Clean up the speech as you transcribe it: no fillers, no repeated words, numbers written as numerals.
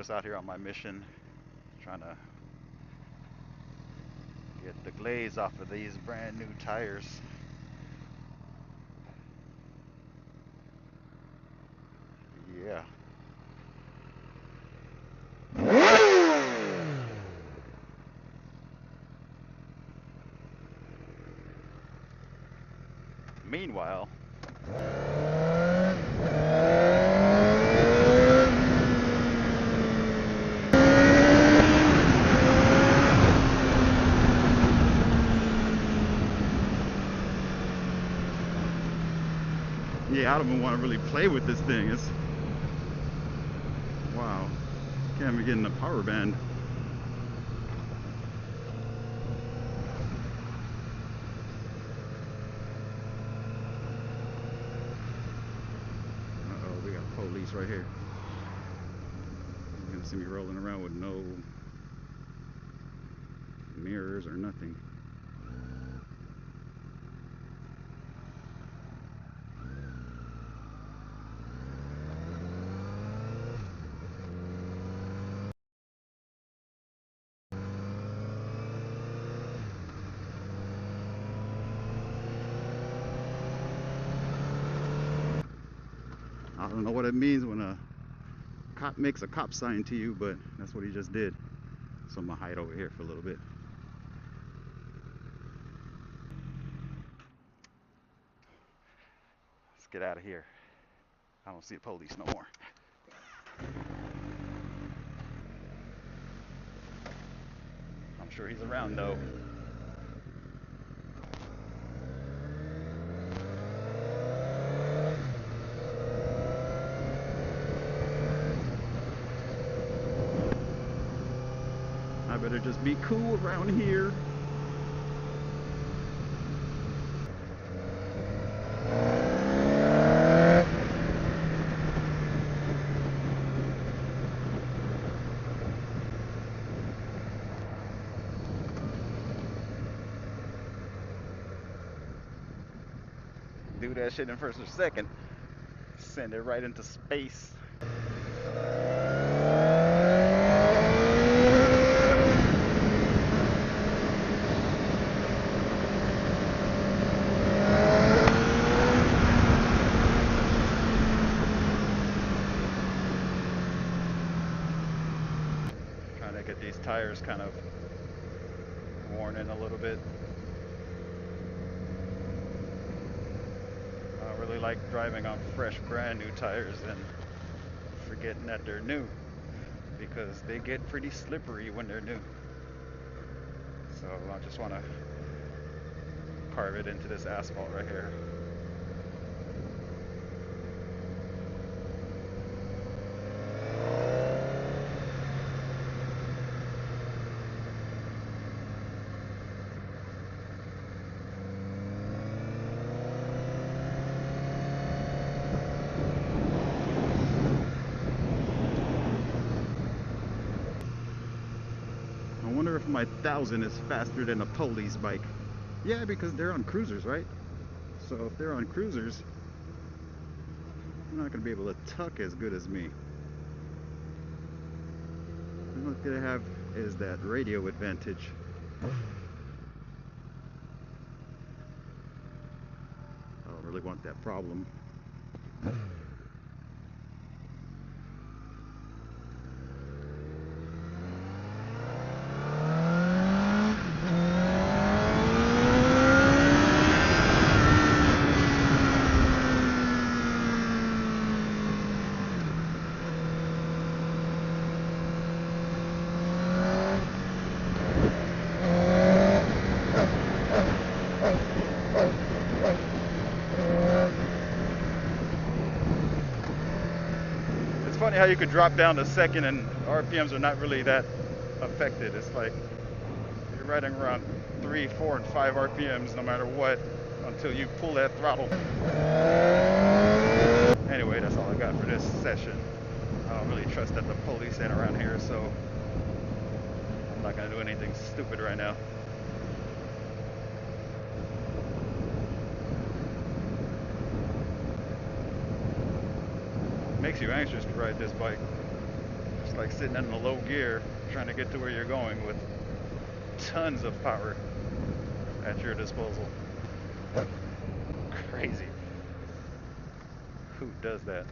just out here on my mission, trying to get the glaze off of these brand new tires. Yeah. Meanwhile, yeah, I don't even want to really play with this thing. It's wow, can't even get in the power band. Uh-oh, we got police right here. You're gonna see me rolling around with no mirrors or nothing. I don't know what it means when a cop makes a cop sign to you, but that's what he just did. So I'm gonna hide over here for a little bit. Let's get out of here. I don't see the police no more. I'm sure he's around though. I better just be cool around here. Do that shit in first or second. Send it right into space. Trying to get these tires kind of worn in a little bit. I really like driving on fresh, brand new tires and forgetting that they're new, because they get pretty slippery when they're new. So I just want to carve it into this asphalt right here. I wonder if my 1000 is faster than a police bike. Yeah, because they're on cruisers, right? So if they're on cruisers, they're not going to be able to tuck as good as me. And what they have is that radio advantage. I don't really want that problem. Funny how you could drop down to second and RPMs are not really that affected. It's like you're riding around 3, 4, and 5 RPMs no matter what until you pull that throttle. Anyway, that's all I got for this session. I don't really trust that the police ain't around here, so I'm not gonna do anything stupid right now. Makes you anxious to ride this bike. It's like sitting in a low gear trying to get to where you're going with tons of power at your disposal. Crazy. Who does that?